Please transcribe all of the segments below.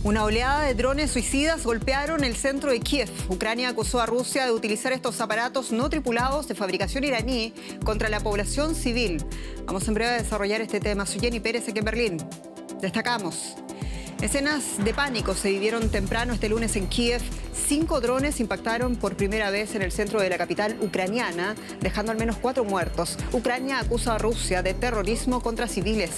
Una oleada de drones suicidas golpearon el centro de Kiev. Ucrania acusó a Rusia de utilizar estos aparatos no tripulados de fabricación iraní contra la población civil. Vamos en breve a desarrollar este tema. Soy Jenny Pérez aquí en Berlín. Destacamos. Escenas de pánico se vivieron temprano este lunes en Kiev. 5 drones impactaron por primera vez en el centro de la capital ucraniana, dejando al menos 4 muertos. Ucrania acusa a Rusia de terrorismo contra civiles.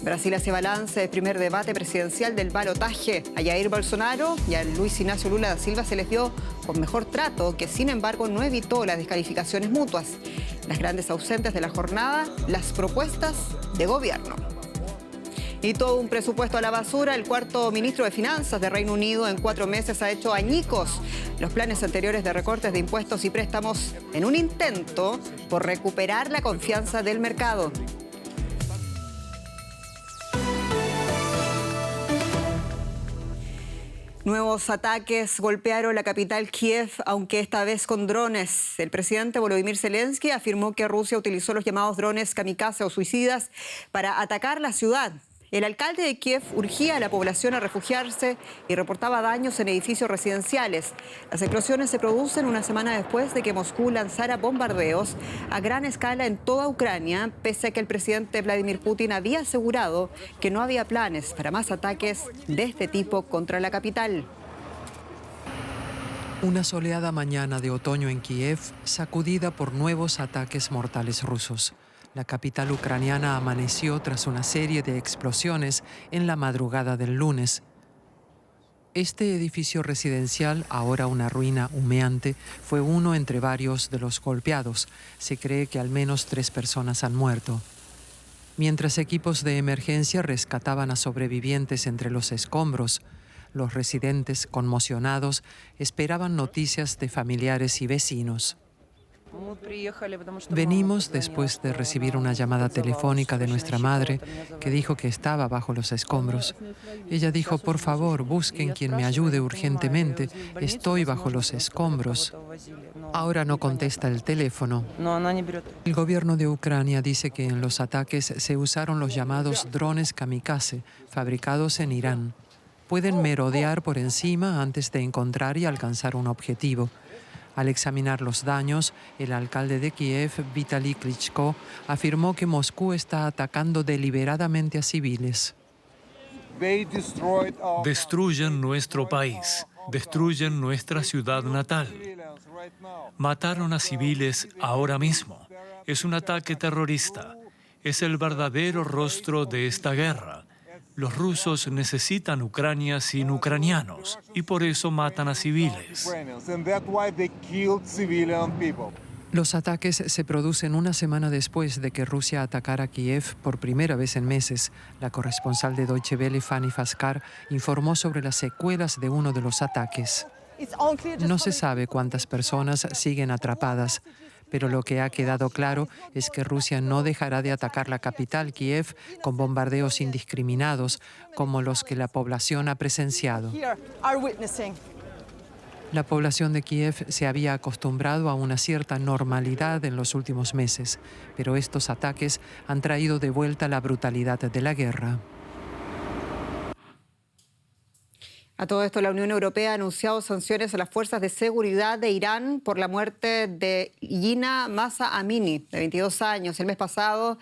Brasil hace balance del primer debate presidencial del balotaje. A Jair Bolsonaro y a Luis Ignacio Lula da Silva se les dio con mejor trato, que sin embargo no evitó las descalificaciones mutuas. Las grandes ausentes de la jornada, las propuestas de gobierno. Y todo un presupuesto a la basura. El cuarto ministro de Finanzas de Reino Unido en 4 meses ha hecho añicos los planes anteriores de recortes de impuestos y préstamos en un intento por recuperar la confianza del mercado. Nuevos ataques golpearon la capital Kiev, aunque esta vez con drones. El presidente Volodymyr Zelensky afirmó que Rusia utilizó los llamados drones kamikaze o suicidas para atacar la ciudad. El alcalde de Kiev urgía a la población a refugiarse y reportaba daños en edificios residenciales. Las explosiones se producen una semana después de que Moscú lanzara bombardeos a gran escala en toda Ucrania, pese a que el presidente Vladimir Putin había asegurado que no había planes para más ataques de este tipo contra la capital. Una soleada mañana de otoño en Kiev, sacudida por nuevos ataques mortales rusos. La capital ucraniana amaneció tras una serie de explosiones en la madrugada del lunes. Este edificio residencial, ahora una ruina humeante, fue uno entre varios de los golpeados. Se cree que al menos 3 personas han muerto. Mientras equipos de emergencia rescataban a sobrevivientes entre los escombros, los residentes, conmocionados, esperaban noticias de familiares y vecinos. Venimos después de recibir una llamada telefónica de nuestra madre que dijo que estaba bajo los escombros. Ella dijo, por favor, busquen quien me ayude urgentemente, estoy bajo los escombros. Ahora no contesta el teléfono. El gobierno de Ucrania dice que en los ataques se usaron los llamados drones kamikaze, fabricados en Irán. Pueden merodear por encima antes de encontrar y alcanzar un objetivo. Al examinar los daños, el alcalde de Kiev, Vitaly Klitschko, afirmó que Moscú está atacando deliberadamente a civiles. Destruyen nuestro país, destruyen nuestra ciudad natal. Mataron a civiles ahora mismo. Es un ataque terrorista. Es el verdadero rostro de esta guerra. Los rusos necesitan Ucrania sin ucranianos y por eso matan a civiles. Los ataques se producen una semana después de que Rusia atacara Kiev por primera vez en meses. La corresponsal de Deutsche Welle, Fanny Faskar, informó sobre las secuelas de uno de los ataques. No se sabe cuántas personas siguen atrapadas, pero lo que ha quedado claro es que Rusia no dejará de atacar la capital, Kiev, con bombardeos indiscriminados, como los que la población ha presenciado. La población de Kiev se había acostumbrado a una cierta normalidad en los últimos meses, pero estos ataques han traído de vuelta la brutalidad de la guerra. A todo esto, la Unión Europea ha anunciado sanciones a las fuerzas de seguridad de Irán por la muerte de Jina Mahsa Amini, de 22 años, el mes pasado,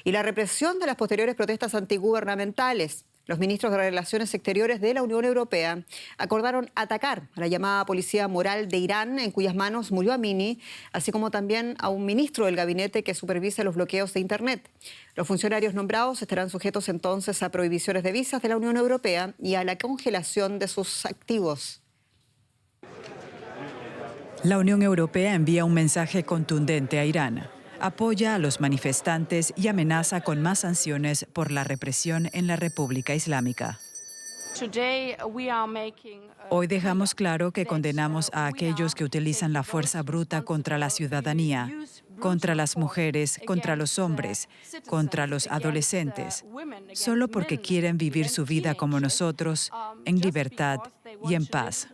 y la represión de las posteriores protestas antigubernamentales. Los ministros de Relaciones Exteriores de la Unión Europea acordaron atacar a la llamada policía moral de Irán, en cuyas manos murió Amini, así como también a un ministro del gabinete que supervisa los bloqueos de Internet. Los funcionarios nombrados estarán sujetos entonces a prohibiciones de visas de la Unión Europea y a la congelación de sus activos. La Unión Europea envía un mensaje contundente a Irán. Apoya a los manifestantes y amenaza con más sanciones por la represión en la República Islámica. Hoy dejamos claro que condenamos a aquellos que utilizan la fuerza bruta contra la ciudadanía, contra las mujeres, contra los hombres, contra los adolescentes, solo porque quieren vivir su vida como nosotros, en libertad y en paz.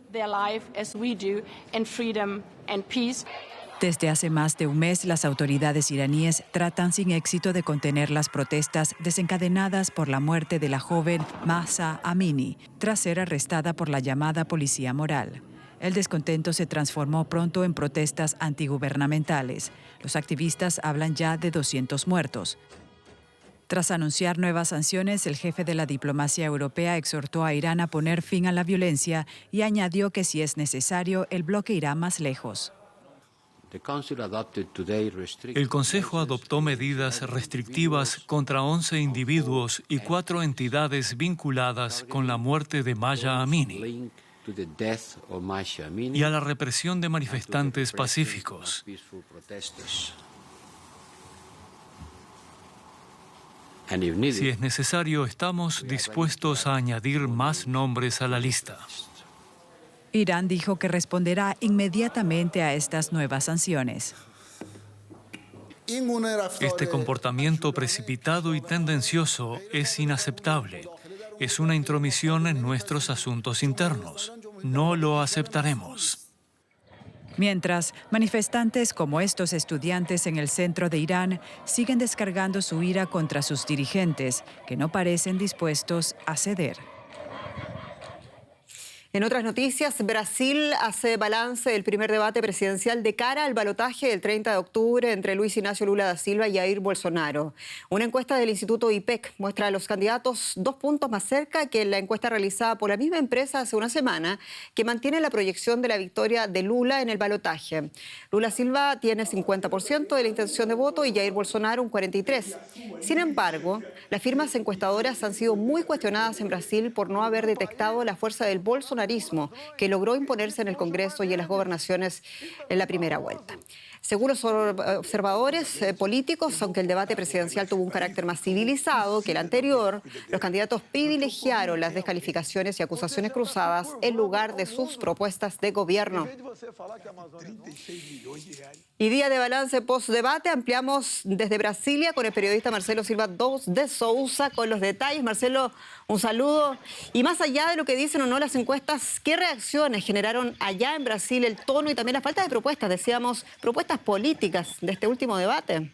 Desde hace más de un mes, las autoridades iraníes tratan sin éxito de contener las protestas desencadenadas por la muerte de la joven Mahsa Amini, tras ser arrestada por la llamada policía moral. El descontento se transformó pronto en protestas antigubernamentales. Los activistas hablan ya de 200 muertos. Tras anunciar nuevas sanciones, el jefe de la diplomacia europea exhortó a Irán a poner fin a la violencia y añadió que si es necesario, el bloque irá más lejos. El Consejo adoptó medidas restrictivas contra 11 individuos y 4 entidades vinculadas con la muerte de Mahsa Amini y a la represión de manifestantes pacíficos. Si es necesario, estamos dispuestos a añadir más nombres a la lista. Irán dijo que responderá inmediatamente a estas nuevas sanciones. Este comportamiento precipitado y tendencioso es inaceptable. Es una intromisión en nuestros asuntos internos. No lo aceptaremos. Mientras, manifestantes como estos estudiantes en el centro de Irán siguen descargando su ira contra sus dirigentes, que no parecen dispuestos a ceder. En otras noticias, Brasil hace balance del primer debate presidencial de cara al balotaje del 30 de octubre entre Luis Ignacio Lula da Silva y Jair Bolsonaro. Una encuesta del Instituto IPEC muestra a los candidatos 2 puntos más cerca que la encuesta realizada por la misma empresa hace una semana, que mantiene la proyección de la victoria de Lula en el balotaje. Lula Silva tiene 50% de la intención de voto y Jair Bolsonaro un 43%. Sin embargo, las firmas encuestadoras han sido muy cuestionadas en Brasil por no haber detectado la fuerza del bolsonarismo que logró imponerse en el Congreso y en las gobernaciones en la primera vuelta. Según los observadores políticos, aunque el debate presidencial tuvo un carácter más civilizado que el anterior, los candidatos privilegiaron las descalificaciones y acusaciones cruzadas en lugar de sus propuestas de gobierno. Y día de balance post-debate, ampliamos desde Brasilia con el periodista Marcelo Silva de Sousa con los detalles. Marcelo, un saludo. Y más allá de lo que dicen o no las encuestas, ¿qué reacciones generaron allá en Brasil el tono y también la falta de propuestas? Decíamos, propuestas políticas de este último debate.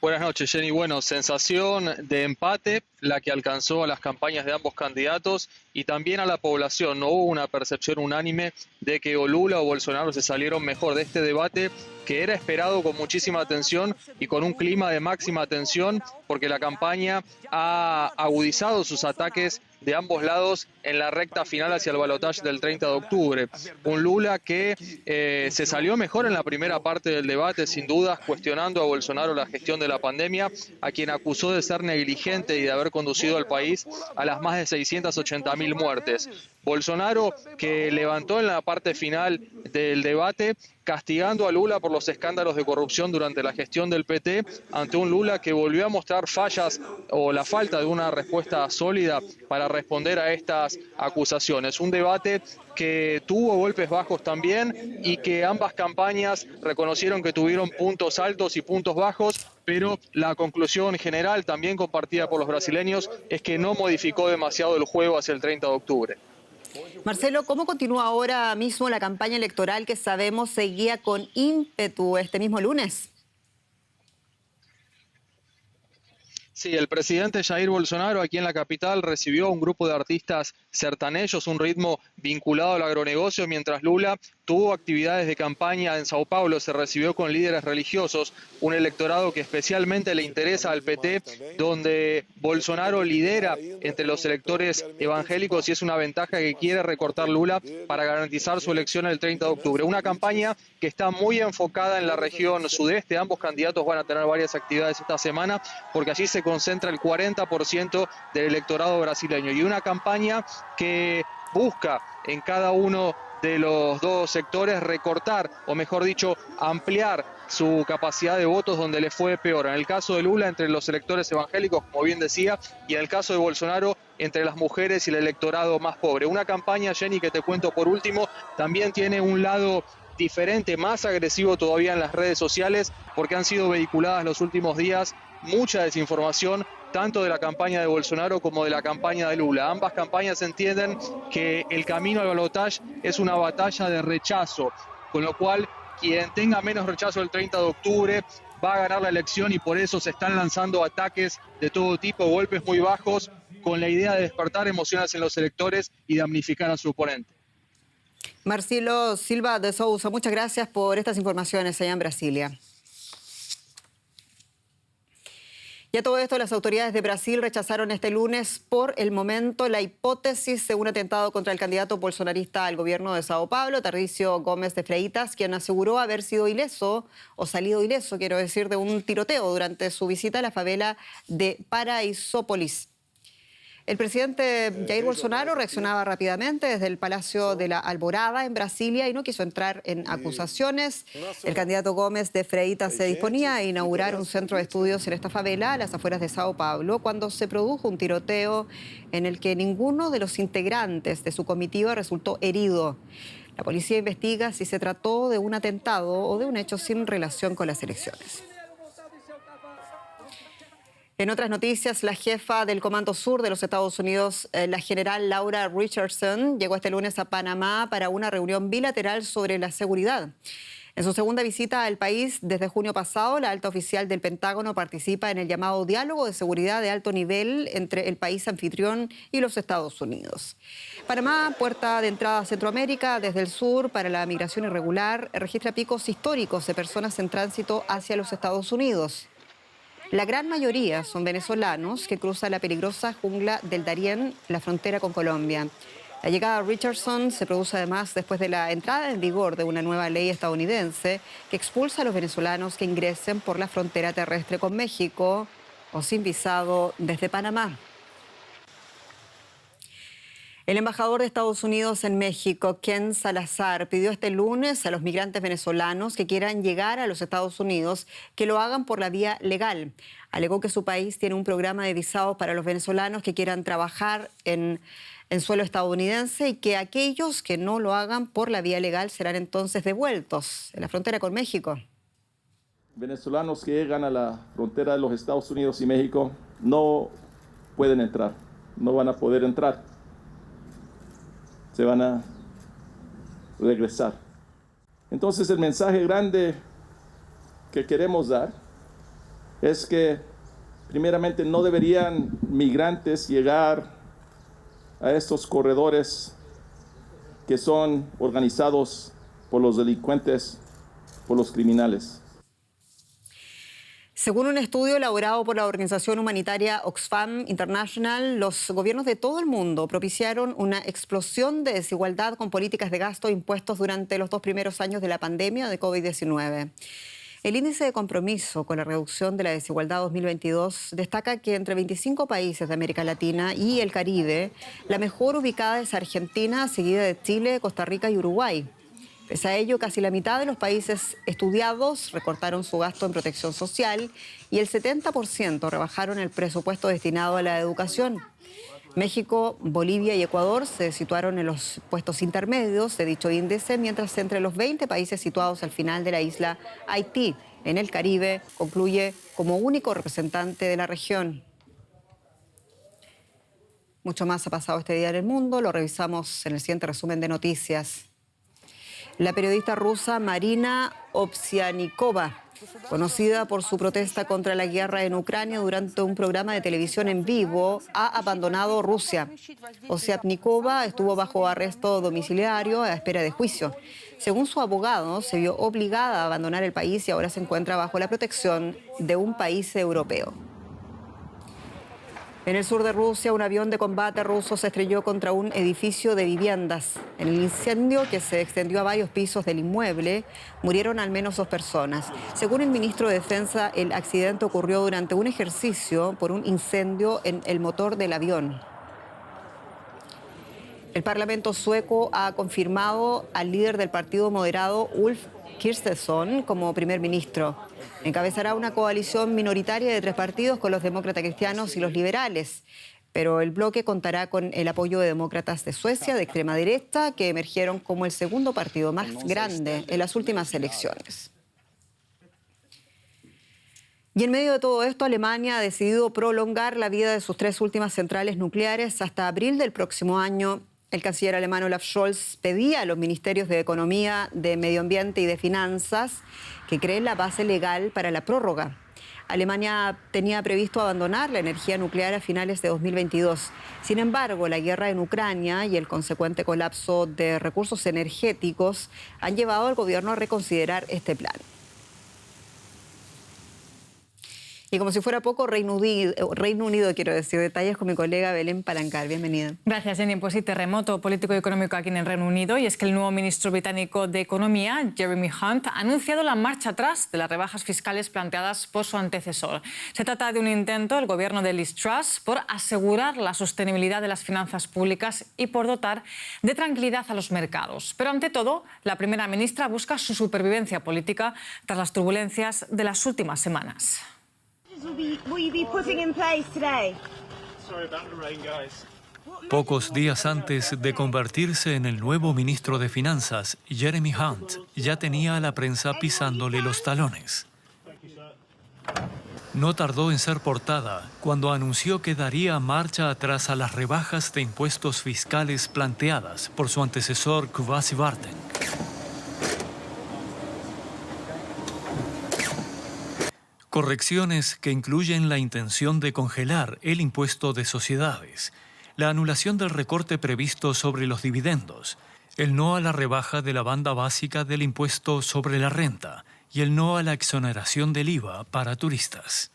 Buenas noches, Jenny. Bueno, sensación de empate, la que alcanzó a las campañas de ambos candidatos y también a la población. No hubo una percepción unánime de que o Lula o Bolsonaro se salieron mejor de este debate, que era esperado con muchísima atención y con un clima de máxima atención, porque la campaña ha agudizado sus ataques de ambos lados en la recta final hacia el balotaje del 30 de octubre. Un Lula que se salió mejor en la primera parte del debate, sin dudas, cuestionando a Bolsonaro la gestión de la pandemia, a quien acusó de ser negligente y de haber conducido al país a las más de 680.000 muertes. Bolsonaro, que levantó en la parte final del debate, castigando a Lula por los escándalos de corrupción durante la gestión del PT, ante un Lula que volvió a mostrar fallas o la falta de una respuesta sólida para responder a estas acusaciones. Un debate que tuvo golpes bajos también y que ambas campañas reconocieron que tuvieron puntos altos y puntos bajos, pero la conclusión general, también compartida por los brasileños, es que no modificó demasiado el juego hacia el 30 de octubre. Marcelo, ¿cómo continúa ahora mismo la campaña electoral que sabemos seguía con ímpetu este mismo lunes? Sí, el presidente Jair Bolsonaro aquí en la capital recibió a un grupo de artistas sertanejos, un ritmo vinculado al agronegocio, mientras Lula tuvo actividades de campaña en Sao Paulo, se recibió con líderes religiosos, un electorado que especialmente le interesa al PT, donde Bolsonaro lidera entre los electores evangélicos y es una ventaja que quiere recortar Lula para garantizar su elección el 30 de octubre. Una campaña que está muy enfocada en la región sudeste, ambos candidatos van a tener varias actividades esta semana, porque allí se concentra el 40% del electorado brasileño y una campaña que busca en cada uno de los dos sectores recortar, o mejor dicho, ampliar su capacidad de votos donde le fue peor. En el caso de Lula, entre los electores evangélicos, como bien decía, y en el caso de Bolsonaro, entre las mujeres y el electorado más pobre. Una campaña, Jenny, que te cuento por último, también tiene un lado diferente, más agresivo todavía en las redes sociales, porque han sido vehiculadas los últimos días mucha desinformación, tanto de la campaña de Bolsonaro como de la campaña de Lula. Ambas campañas entienden que el camino al balotaje es una batalla de rechazo, con lo cual quien tenga menos rechazo el 30 de octubre va a ganar la elección, y por eso se están lanzando ataques de todo tipo, golpes muy bajos, con la idea de despertar emociones en los electores y damnificar a su oponente. Marcelo Silva de Sousa, muchas gracias por estas informaciones allá en Brasilia. Y a todo esto, las autoridades de Brasil rechazaron este lunes por el momento la hipótesis de un atentado contra el candidato bolsonarista al gobierno de Sao Paulo, Tarcísio Gomes de Freitas, quien aseguró haber sido ileso, o salido ileso, quiero decir, de un tiroteo durante su visita a la favela de Paraisópolis. El presidente Jair Bolsonaro reaccionaba rápidamente desde el Palacio de la Alvorada en Brasilia y no quiso entrar en acusaciones. El candidato Gomes de Freitas se disponía a inaugurar un centro de estudios en esta favela a las afueras de Sao Paulo cuando se produjo un tiroteo en el que ninguno de los integrantes de su comitiva resultó herido. La policía investiga si se trató de un atentado o de un hecho sin relación con las elecciones. En otras noticias, la jefa del Comando Sur de los Estados Unidos, la general Laura Richardson, llegó este lunes a Panamá para una reunión bilateral sobre la seguridad. En su segunda visita al país desde junio pasado, la alta oficial del Pentágono participa en el llamado diálogo de seguridad de alto nivel entre el país anfitrión y los Estados Unidos. Panamá, puerta de entrada a Centroamérica desde el sur para la migración irregular, registra picos históricos de personas en tránsito hacia los Estados Unidos. La gran mayoría son venezolanos que cruzan la peligrosa jungla del Darién, la frontera con Colombia. La llegada de Richardson se produce además después de la entrada en vigor de una nueva ley estadounidense que expulsa a los venezolanos que ingresen por la frontera terrestre con México o sin visado desde Panamá. El embajador de Estados Unidos en México, Ken Salazar, pidió este lunes a los migrantes venezolanos que quieran llegar a los Estados Unidos que lo hagan por la vía legal. Alegó que su país tiene un programa de visados para los venezolanos que quieran trabajar en suelo estadounidense y que aquellos que no lo hagan por la vía legal serán entonces devueltos en la frontera con México. Venezolanos que llegan a la frontera de los Estados Unidos y México no pueden entrar, no van a poder entrar. Se van a regresar. Entonces el mensaje grande que queremos dar es que primeramente no deberían migrantes llegar a estos corredores que son organizados por los delincuentes, por los criminales. Según un estudio elaborado por la organización humanitaria Oxfam International, los gobiernos de todo el mundo propiciaron una explosión de desigualdad con políticas de gasto impuestos durante los 2 primeros años de la pandemia de COVID-19. El índice de compromiso con la reducción de la desigualdad 2022 destaca que entre 25 países de América Latina y el Caribe, la mejor ubicada es Argentina, seguida de Chile, Costa Rica y Uruguay. Pese a ello, casi la mitad de los países estudiados recortaron su gasto en protección social y el 70% rebajaron el presupuesto destinado a la educación. México, Bolivia y Ecuador se situaron en los puestos intermedios de dicho índice, mientras entre los 20 países situados al final de la isla, Haití, en el Caribe, concluye como único representante de la región. Mucho más ha pasado este día en el mundo, lo revisamos en el siguiente resumen de noticias. La periodista rusa Marina Ovsyannikova, conocida por su protesta contra la guerra en Ucrania durante un programa de televisión en vivo, ha abandonado Rusia. Ovsyannikova estuvo bajo arresto domiciliario a espera de juicio. Según su abogado, se vio obligada a abandonar el país y ahora se encuentra bajo la protección de un país europeo. En el sur de Rusia, un avión de combate ruso se estrelló contra un edificio de viviendas. En el incendio, que se extendió a varios pisos del inmueble, murieron al menos 2 personas. Según el ministro de Defensa, el accidente ocurrió durante un ejercicio por un incendio en el motor del avión. El Parlamento sueco ha confirmado al líder del partido moderado, Ulf Kristersson, como primer ministro. Encabezará una coalición minoritaria de 3 partidos con los demócratas cristianos y los liberales. Pero el bloque contará con el apoyo de demócratas de Suecia, de extrema derecha, que emergieron como el segundo partido más grande en las últimas elecciones. Y en medio de todo esto, Alemania ha decidido prolongar la vida de sus 3 últimas centrales nucleares hasta abril del próximo año. El canciller alemán Olaf Scholz pedía a los ministerios de Economía, de Medio Ambiente y de Finanzas que creen la base legal para la prórroga. Alemania tenía previsto abandonar la energía nuclear a finales de 2022. Sin embargo, la guerra en Ucrania y el consecuente colapso de recursos energéticos han llevado al gobierno a reconsiderar este plan. Y como si fuera poco, Reino Unido, quiero decir, detalles con mi colega Belén Palancar. Bienvenida. Gracias, Jenny. Pues sí, terremoto político y económico aquí en el Reino Unido. Y es que el nuevo ministro británico de Economía, Jeremy Hunt, ha anunciado la marcha atrás de las rebajas fiscales planteadas por su antecesor. Se trata de un intento del gobierno de Liz Truss por asegurar la sostenibilidad de las finanzas públicas y por dotar de tranquilidad a los mercados. Pero ante todo, la primera ministra busca su supervivencia política tras las turbulencias de las últimas semanas. Pocos días antes de convertirse en el nuevo ministro de Finanzas, Jeremy Hunt ya tenía a la prensa pisándole los talones. No tardó en ser portada cuando anunció que daría marcha atrás a las rebajas de impuestos fiscales planteadas por su antecesor Kwasi Kwarteng. Correcciones que incluyen la intención de congelar el impuesto de sociedades, la anulación del recorte previsto sobre los dividendos, el no a la rebaja de la banda básica del impuesto sobre la renta y el no a la exoneración del IVA para turistas.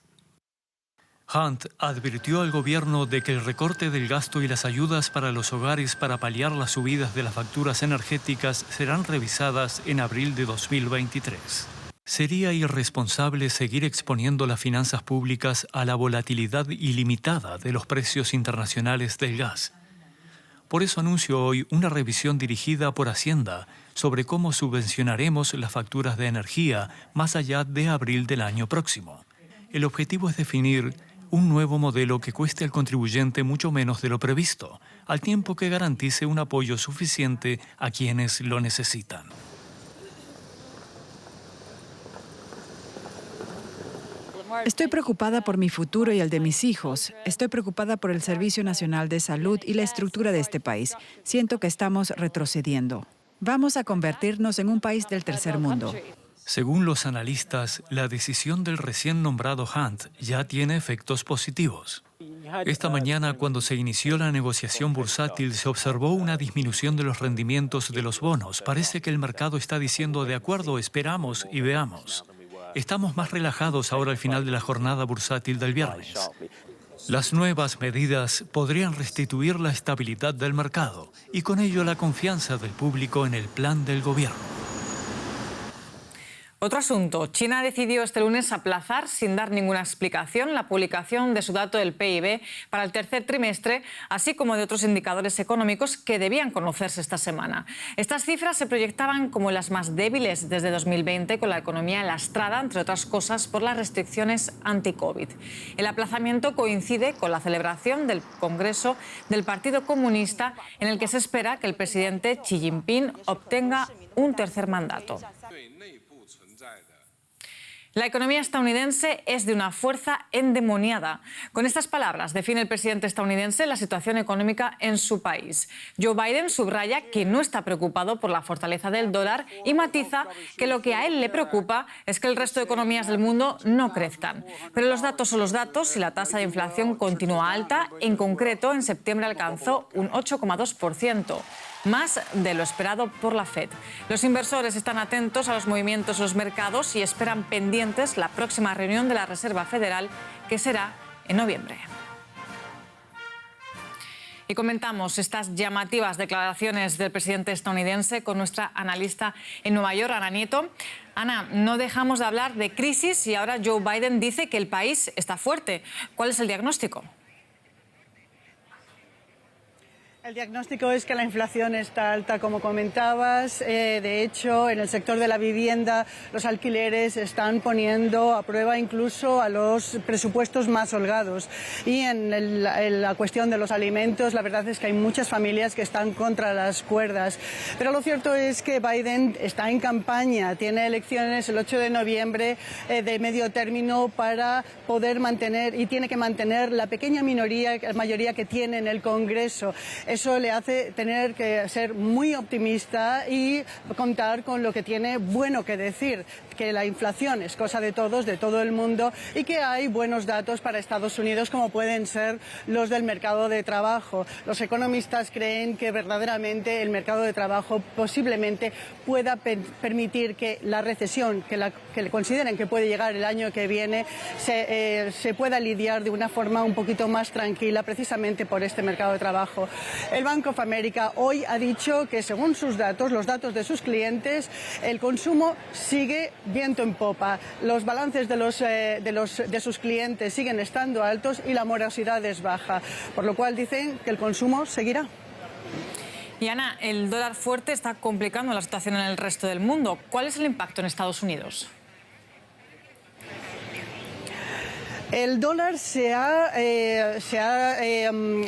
Hunt advirtió al gobierno de que el recorte del gasto y las ayudas para los hogares para paliar las subidas de las facturas energéticas serán revisadas en abril de 2023. Sería irresponsable seguir exponiendo las finanzas públicas a la volatilidad ilimitada de los precios internacionales del gas. Por eso anuncio hoy una revisión dirigida por Hacienda sobre cómo subvencionaremos las facturas de energía más allá de abril del año próximo. El objetivo es definir un nuevo modelo que cueste al contribuyente mucho menos de lo previsto, al tiempo que garantice un apoyo suficiente a quienes lo necesitan. Estoy preocupada por mi futuro y el de mis hijos. Estoy preocupada por el Servicio Nacional de Salud y la estructura de este país. Siento que estamos retrocediendo. Vamos a convertirnos en un país del tercer mundo. Según los analistas, la decisión del recién nombrado Hunt ya tiene efectos positivos. Esta mañana, cuando se inició la negociación bursátil, se observó una disminución de los rendimientos de los bonos. Parece que el mercado está diciendo, de acuerdo, esperamos y veamos. Estamos más relajados ahora al final de la jornada bursátil del viernes. Las nuevas medidas podrían restituir la estabilidad del mercado y con ello la confianza del público en el plan del gobierno. Otro asunto. China decidió este lunes aplazar, sin dar ninguna explicación, la publicación de su dato del PIB para el tercer trimestre, así como de otros indicadores económicos que debían conocerse esta semana. Estas cifras se proyectaban como las más débiles desde 2020, con la economía lastrada, entre otras cosas, por las restricciones anti-COVID. El aplazamiento coincide con la celebración del Congreso del Partido Comunista, en el que se espera que el presidente Xi Jinping obtenga un tercer mandato. La economía estadounidense es de una fuerza endemoniada. Con estas palabras define el presidente estadounidense la situación económica en su país. Joe Biden subraya que no está preocupado por la fortaleza del dólar y matiza que lo que a él le preocupa es que el resto de economías del mundo no crezcan. Pero los datos son los datos y la tasa de inflación continúa alta. En concreto, en septiembre alcanzó un 8,2%. Más de lo esperado por la Fed. Los inversores están atentos a los movimientos de los mercados y esperan pendientes la próxima reunión de la Reserva Federal, que será en noviembre. Y comentamos estas llamativas declaraciones del presidente estadounidense con nuestra analista en Nueva York, Ana Nieto. Ana, no dejamos de hablar de crisis y ahora Joe Biden dice que el país está fuerte. ¿Cuál es el diagnóstico? El diagnóstico es que la inflación está alta, como comentabas. De hecho, en el sector de la vivienda, los alquileres están poniendo a prueba incluso a los presupuestos más holgados. Y en la cuestión de los alimentos, la verdad es que hay muchas familias que están contra las cuerdas. Pero lo cierto es que Biden está en campaña, tiene elecciones el 8 de noviembre de medio término para poder mantener, y tiene que mantener la pequeña mayoría que tiene en el Congreso. Eso le hace tener que ser muy optimista y contar con lo que tiene bueno que decir, que la inflación es cosa de todos, de todo el mundo, y que hay buenos datos para Estados Unidos, como pueden ser los del mercado de trabajo. Los economistas creen que verdaderamente el mercado de trabajo posiblemente pueda permitir que la recesión, que consideren que puede llegar el año que viene, se pueda lidiar de una forma un poquito más tranquila, precisamente por este mercado de trabajo. El Bank of America hoy ha dicho que, según sus datos, los datos de sus clientes, el consumo sigue viento en popa. Los balances de sus clientes siguen estando altos y la morosidad es baja, por lo cual dicen que el consumo seguirá. Y Ana, el dólar fuerte está complicando la situación en el resto del mundo. ¿Cuál es el impacto en Estados Unidos? El dólar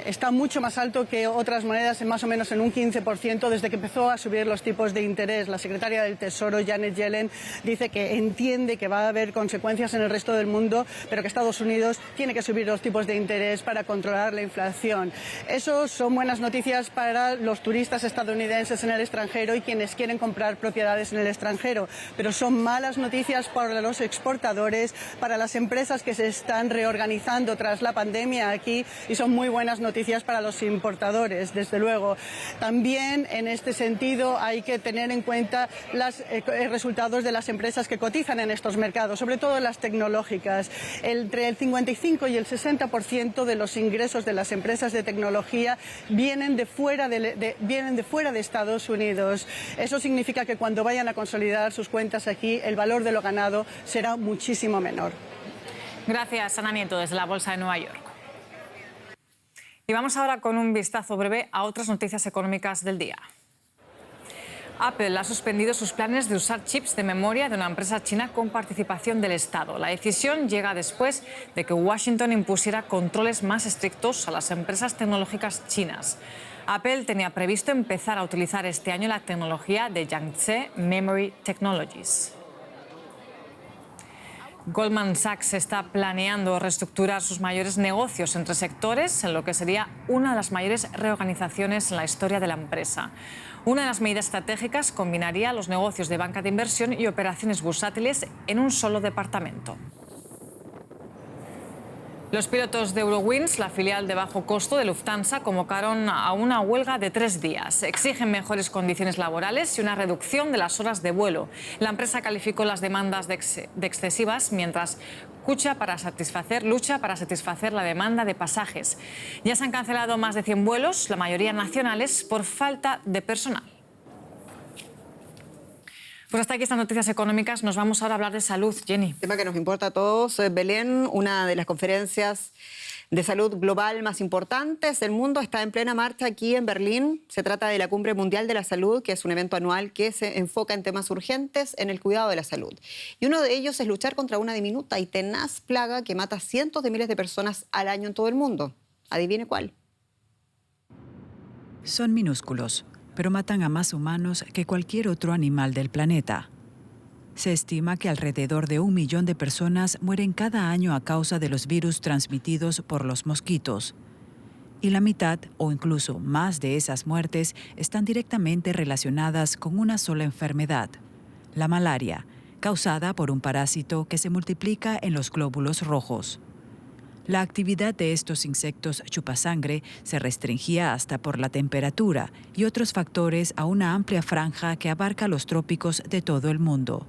está mucho más alto que otras monedas, más o menos en un 15%, desde que empezó a subir los tipos de interés. La secretaria del Tesoro, Janet Yellen, dice que entiende que va a haber consecuencias en el resto del mundo, pero que Estados Unidos tiene que subir los tipos de interés para controlar la inflación. Eso son buenas noticias para los turistas estadounidenses en el extranjero y quienes quieren comprar propiedades en el extranjero, pero son malas noticias para los exportadores, para las empresas que se están reorganizando tras la pandemia aquí, y son muy buenas noticias para los importadores, desde luego. También en este sentido hay que tener en cuenta los resultados de las empresas que cotizan en estos mercados, sobre todo las tecnológicas. Entre el 55 y el 60% de los ingresos de las empresas de tecnología vienen de fuera de Estados Unidos. Eso significa que cuando vayan a consolidar sus cuentas aquí, el valor de lo ganado será muchísimo menor. Gracias, Ana Nieto, desde la Bolsa de Nueva York. Y vamos ahora con un vistazo breve a otras noticias económicas del día. Apple ha suspendido sus planes de usar chips de memoria de una empresa china con participación del Estado. La decisión llega después de que Washington impusiera controles más estrictos a las empresas tecnológicas chinas. Apple tenía previsto empezar a utilizar este año la tecnología de Yangtze Memory Technologies. Goldman Sachs está planeando reestructurar sus mayores negocios entre sectores en lo que sería una de las mayores reorganizaciones en la historia de la empresa. Una de las medidas estratégicas combinaría los negocios de banca de inversión y operaciones bursátiles en un solo departamento. Los pilotos de Eurowings, la filial de bajo costo de Lufthansa, convocaron a una huelga de 3 días. Exigen mejores condiciones laborales y una reducción de las horas de vuelo. La empresa calificó las demandas de excesivas, mientras lucha para satisfacer la demanda de pasajes. Ya se han cancelado más de 100 vuelos, la mayoría nacionales, por falta de personal. Pues hasta aquí estas noticias económicas. Nos vamos ahora a hablar de salud, Jenny. Tema que nos importa a todos. Belén, una de las conferencias de salud global más importantes del mundo está en plena marcha aquí en Berlín. Se trata de la Cumbre Mundial de la Salud, que es un evento anual que se enfoca en temas urgentes en el cuidado de la salud. Y uno de ellos es luchar contra una diminuta y tenaz plaga que mata cientos de miles de personas al año en todo el mundo. Adivine cuál. Son minúsculos, pero matan a más humanos que cualquier otro animal del planeta. Se estima que alrededor de 1 millón de personas mueren cada año a causa de los virus transmitidos por los mosquitos. Y la mitad, o incluso más de esas muertes, están directamente relacionadas con una sola enfermedad, la malaria, causada por un parásito que se multiplica en los glóbulos rojos. La actividad de estos insectos chupasangre se restringía hasta por la temperatura y otros factores a una amplia franja que abarca los trópicos de todo el mundo.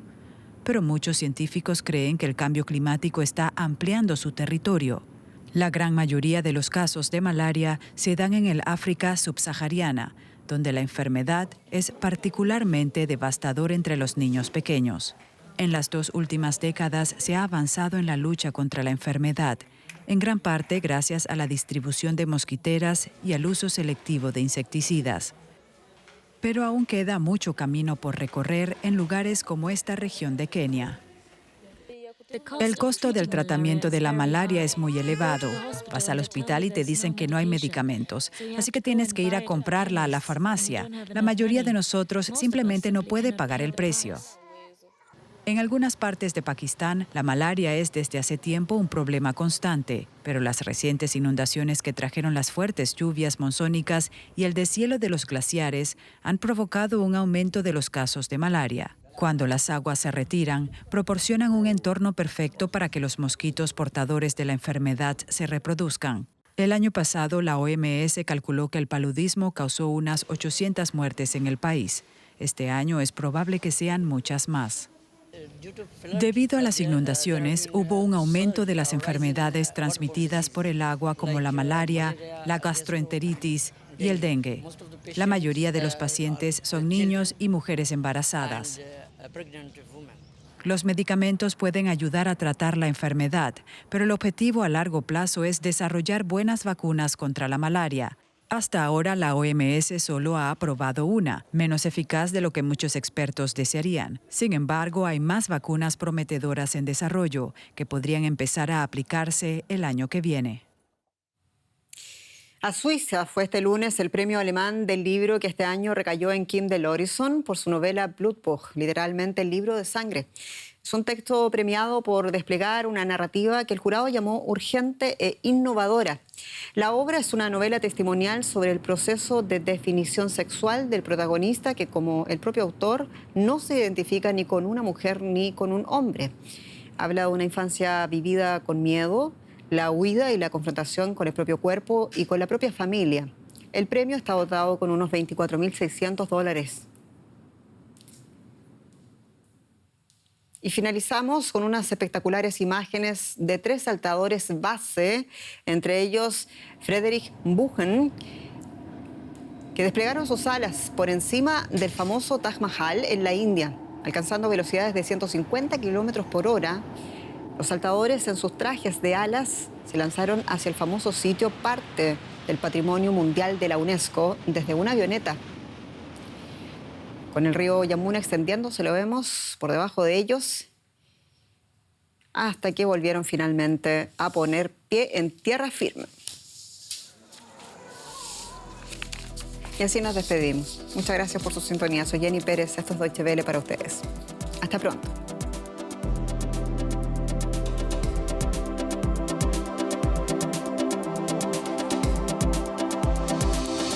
Pero muchos científicos creen que el cambio climático está ampliando su territorio. La gran mayoría de los casos de malaria se dan en el África subsahariana, donde la enfermedad es particularmente devastadora entre los niños pequeños. En las 2 últimas décadas se ha avanzado en la lucha contra la enfermedad en gran parte gracias a la distribución de mosquiteras y al uso selectivo de insecticidas. Pero aún queda mucho camino por recorrer en lugares como esta región de Kenia. El costo del tratamiento de la malaria es muy elevado. Vas al hospital y te dicen que no hay medicamentos, así que tienes que ir a comprarla a la farmacia. La mayoría de nosotros simplemente no puede pagar el precio. En algunas partes de Pakistán, la malaria es desde hace tiempo un problema constante, pero las recientes inundaciones que trajeron las fuertes lluvias monzónicas y el deshielo de los glaciares han provocado un aumento de los casos de malaria. Cuando las aguas se retiran, proporcionan un entorno perfecto para que los mosquitos portadores de la enfermedad se reproduzcan. El año pasado, la OMS calculó que el paludismo causó unas 800 muertes en el país. Este año es probable que sean muchas más. Debido a las inundaciones, hubo un aumento de las enfermedades transmitidas por el agua como la malaria, la gastroenteritis y el dengue. La mayoría de los pacientes son niños y mujeres embarazadas. Los medicamentos pueden ayudar a tratar la enfermedad, pero el objetivo a largo plazo es desarrollar buenas vacunas contra la malaria. Hasta ahora la OMS solo ha aprobado una, menos eficaz de lo que muchos expertos desearían. Sin embargo, hay más vacunas prometedoras en desarrollo que podrían empezar a aplicarse el año que viene. A Suiza fue este lunes el premio alemán del libro que este año recayó en Kim de Lorison por su novela Blutbuch, literalmente el libro de sangre. Es un texto premiado por desplegar una narrativa que el jurado llamó urgente e innovadora. La obra es una novela testimonial sobre el proceso de definición sexual del protagonista que, como el propio autor, no se identifica ni con una mujer ni con un hombre. Habla de una infancia vivida con miedo, la huida y la confrontación con el propio cuerpo y con la propia familia. El premio está dotado con unos $24.600. Y finalizamos con unas espectaculares imágenes de 3 saltadores base, entre ellos Friedrich Buchen, que desplegaron sus alas por encima del famoso Taj Mahal en la India, alcanzando velocidades de 150 kilómetros por hora. Los saltadores en sus trajes de alas se lanzaron hacia el famoso sitio, parte del Patrimonio Mundial de la UNESCO, desde una avioneta. Con el río Yamuna extendiéndose, lo vemos por debajo de ellos, hasta que volvieron finalmente a poner pie en tierra firme. Y así nos despedimos. Muchas gracias por su sintonía. Soy Jenny Pérez, esto es Deutsche Welle para ustedes. Hasta pronto.